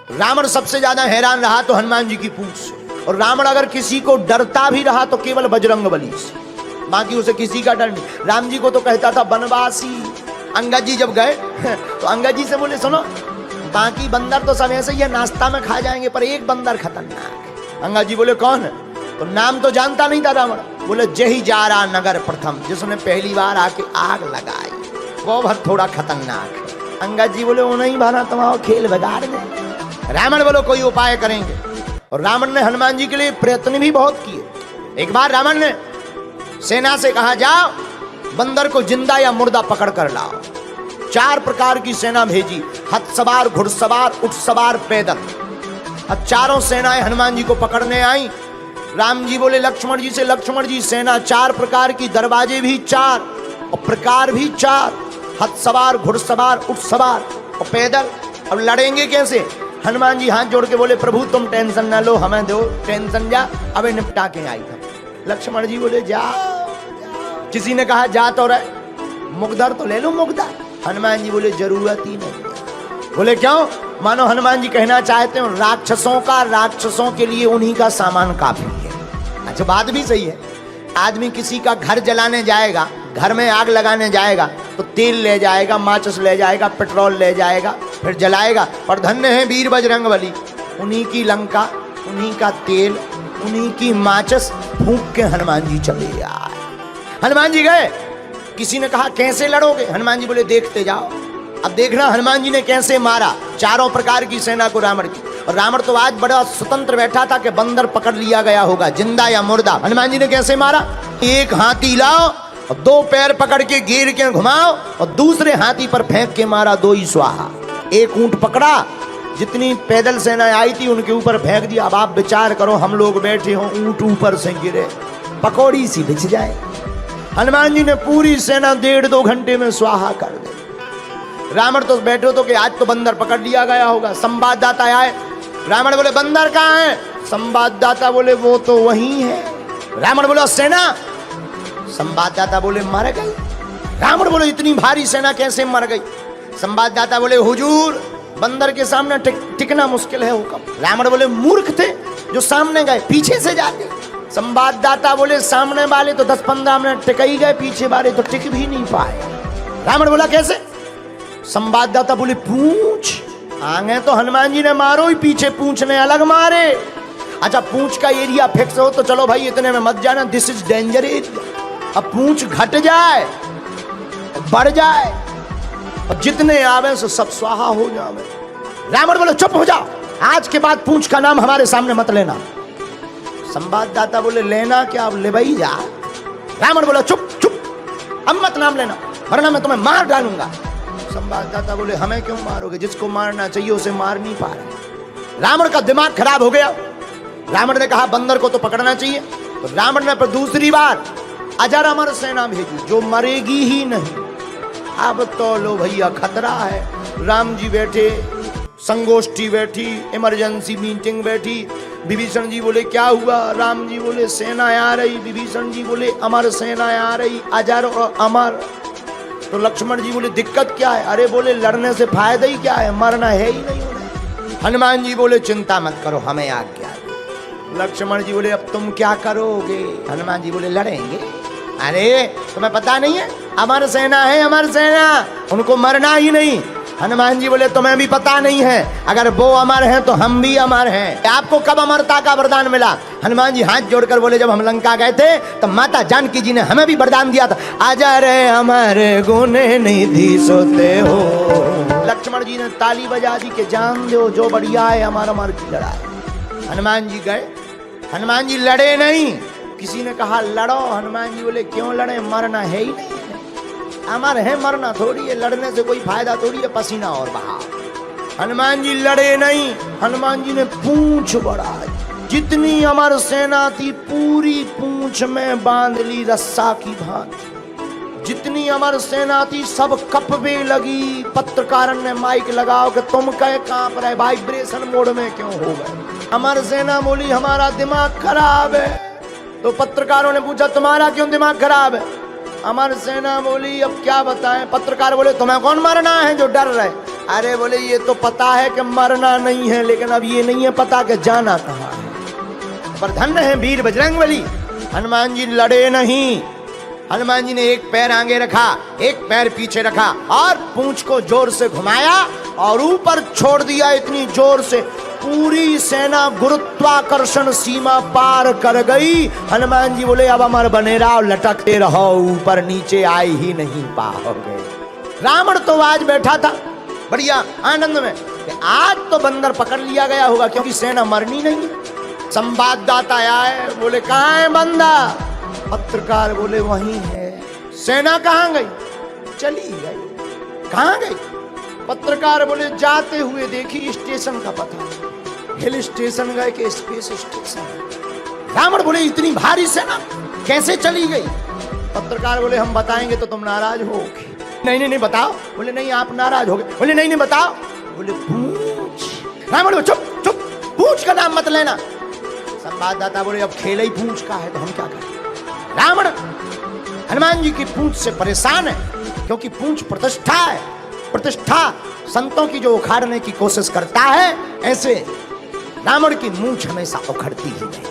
रावण सबसे ज्यादा हैरान रहा तो हनुमान जी की पूंछ से, और रावण अगर किसी को डरता भी रहा तो केवल बजरंग बली से, बाकी उसे किसी का डर नहीं। राम जी को तो कहता था बनवासी। अंगद जी जब गए तो अंगद जी से बोले सुनो, बाकी बंदर तो सब ऐसे ही है, नाश्ता में खा जाएंगे, पर एक बंदर खतरनाक। अंगद जी बोले कौन है? तो नाम तो जानता नहीं था रावण। बोले जही जारा नगर प्रथम, जिसने पहली बार आके आग लगाई, वो भर थोड़ा खतरनाक है। अंगद जी बोले वो नहीं भाना, तुम्हारा खेल बिगाड़ दे। रावण बोलो कोई उपाय करेंगे, और रावण ने हनुमान जी के लिए प्रयत्न भी बहुत किए। एक बार रावण ने सेना से कहा जाओ बंदर को जिंदा या मुर्दा पकड़ कर लाओ। 4 प्रकार की सेना भेजी, हथ सवार, घुड़सवार, ऊंट सवार, पैदल। और चारों सेनाएं हनुमान जी को पकड़ने आई। राम जी बोले लक्ष्मण जी से, लक्ष्मण जी सेना 4 प्रकार की, दरवाजे भी 4 और प्रकार भी 4, हथ सवार, घुड़सवार, ऊंट सवार और पैदल। अब लड़ेंगे कैसे? हनुमान जी हाथ जोड़ के बोले प्रभु तुम टेंशन ना लो, हमें दो टेंशन, जा अबे निपटा के आई था। लक्ष्मण जी बोले जा। किसी ने कहा जा तो रहे, मुगदर तो ले लो मुगदर। हनुमान जी बोले जरूरत ही नहीं। बोले क्यों? मानो हनुमान जी कहना चाहते हो राक्षसों के लिए उन्हीं का सामान काफी है। अच्छा बात भी सही है। आदमी किसी का घर जलाने जाएगा, घर में आग लगाने जाएगा तो तेल ले जाएगा, माचिस ले जाएगा, पेट्रोल ले जाएगा, फिर जलाएगा। पर धन्य है वीर बजरंग बली, उन्हीं की लंका, उन्हीं का तेल, उन्हीं की माचिस फूंक के हनुमान जी चले आए। हनुमान जी गए। किसी ने कहा कैसे लड़ोगे? हनुमान जी बोले देखते जाओ। अब देखना हनुमान जी ने कैसे मारा 4 प्रकार की सेना को रावण की। और रावण तो आज बड़ा स्वतंत्र बैठा था कि बंदर पकड़ लिया गया होगा, जिंदा या मुर्दा। हनुमान जी ने कैसे मारा? एक हाथी लाओ और 2 पैर पकड़ के घेर के घुमाओ और दूसरे हाथी पर फेंक के मारा, 2 ही स्वाहा। एक ऊंट पकड़ा, जितनी पैदल सेना आई थी उनके ऊपर फेंक दिया। अब आप विचार करो, हम लोग बैठे हो, ऊंट ऊपर से गिरे, पकौड़ी सी बिछ जाए। हनुमान जी ने पूरी सेना 1.5-2 घंटे में स्वाहा कर दी। रावण तो बैठे तो कि आज तो बंदर पकड़ लिया गया होगा। संवाददाता आए, रावण बोले बंदर कहाँ है? संवाददाता बोले वो तो वहीं है। रावण बोला सेना? संवाददाता बोले मर गई। रावण बोले इतनी भारी सेना कैसे मर गई? संवाददाता बोले हुजूर बंदर के सामने टिकना मुश्किल है हुक्म। रावण बोले मूर्ख थे जो सामने गए, पीछे से जाते। संवाददाता बोले सामने वाले तो 10-15 मिनट टिक ही गए, पीछे वाले तो टिक भी नहीं पाए। रावण बोला कैसे? संवाददाता बोले पूंछ। आगे तो हनुमान जी ने मारो ही, पीछे पूंछ ने अलग मारे। अच्छा पूंछ का एरिया फिक्स हो तो चलो भाई इतने में मत जाना, दिस इज डेंजर एरिया। अब पूंछ घट जाए, बढ़ जाए और जितने आवे सो सब स्वाहा हो जावे। रावण बोले चुप हो जाओ, आज के बाद पूंछ का नाम हमारे सामने मत लेना। संवाददाता बोले लेना क्या? अब ले भाई जा। रावण बोला चुप चुप, अब मत नाम लेना वरना मैं तुम्हें मार डालूंगा। संवाददाता बोले हमें क्यों मारोगे? जिसको मारना चाहिए उसे मार नहीं पा रहे। रावण का दिमाग खराब हो गया। रावण ने कहा बंदर को तो पकड़ना चाहिए। तो रावण ने पर दूसरी बार अजर अमर सेना भेजी जो मरेगी ही नहीं। अब तो लो भैया खतरा है। राम जी बैठे, संगोष्ठी बैठी, इमरजेंसी मीटिंग बैठी। विभीषण जी बोले क्या हुआ? राम जी बोले सेना आ रही। विभीषण जी बोले अमर सेना आ रही, अजर और अमर। तो लक्ष्मण जी बोले दिक्कत क्या है? अरे बोले लड़ने से फायदा ही क्या है, मरना है ही नहीं उन्हें। हनुमान जी बोले चिंता मत करो, हमें आज्ञा दो। लक्ष्मण जी बोले अब तुम क्या करोगे? हनुमान जी बोले लड़ेंगे। अरे तुम्हें पता नहीं है अमर सेना है, अमर सेना, उनको मरना ही नहीं। हनुमान जी बोले तुम्हें भी पता नहीं है, अगर वो अमर हैं तो हम भी अमर हैं। आपको कब अमरता का वरदान मिला? हनुमान जी हाथ जोड़कर बोले जब हम लंका गए थे तो माता जानकी जी ने हमें भी वरदान दिया था, अजर अमर गुण निधि सोते हो। लक्ष्मण जी ने ताली बजा दी कि जान दो जो बढ़िया है हमारा अमर की लड़ाई। हनुमान जी गए, हनुमान जी लड़े नहीं। किसी ने कहा लड़ो, हनुमान जी बोले क्यों लड़े, मरना है ही नहीं। अमर है, मरना थोड़ी है, लड़ने से कोई फायदा थोड़ी है, पसीना और बहा। हनुमान जी लड़े नहीं। हनुमान जी ने पूंछ बढ़ाई, जितनी अमर सेना थी पूरी पूंछ में बांध ली रस्सा की भांति। जितनी अमर सेना थी सब कपवे लगी। पत्रकार ने माइक लगाओ कि तुम कहे कांप रहे, वाइब्रेशन मोड में क्यों हो गए? अमर सेना बोली हमारा दिमाग खराब है। तो पत्रकारों ने पूछा तुम्हारा क्यों दिमाग खराब है? अमर सेना बोली अब क्या बताएं। पत्रकार बोले तुम्हें कौन मरना है जो डर रहे? अरे बोले ये तो पता है कि मरना नहीं है, लेकिन अब ये नहीं है पता कि जाना कहाँ है। पर धन्य है वीर बजरंगबली, हनुमान जी लड़े नहीं। हनुमान जी ने एक पैर आगे रखा, एक पैर पीछे रखा और पूंछ को जोर से घुमाया और ऊपर छोड़ दिया इतनी जोर से, पूरी सेना गुरुत्वाकर्षण सीमा पार कर गई। हनुमान जी बोले अब अमर बने रहो, लटकते रहो, ऊपर नीचे आ ही नहीं पाओगे। रावण तो आज बैठा था बढ़िया आनंद में कि आज तो बंदर पकड़ लिया गया होगा, क्योंकि सेना मरनी नहीं है। संवाददाता आए, बोले कहाँ है बंदा? पत्रकार बोले वहीं है। सेना कहाँ गई? चली गई। कहाँ गई? पत्रकार बोले जाते हुए देखी, स्टेशन का पता, हिल स्टेशन गए कि स्पेस स्टेशन। रावण बोले इतनी भारी सेना कैसे चली गई? पत्रकार बोले हम बताएंगे तो तुम नाराज होगे। नहीं नहीं नहीं बताओ। बोले नहीं आप नाराज होगे। बोले नहीं नहीं बताओ। बोले पूछ। रावण बोले चुप चुप, पूछ का नाम मत लेना। संवाददाता बोले अब खेल ही पूछ का है तो हम क्या करें? रावण हनुमान जी की पूंछ से परेशान है, क्योंकि पूंछ प्रतिष्ठा है। प्रतिष्ठा संतों की जो उखाड़ने की कोशिश करता है, ऐसे रावण की मूंछ हमेशा उखड़ती ही नहीं।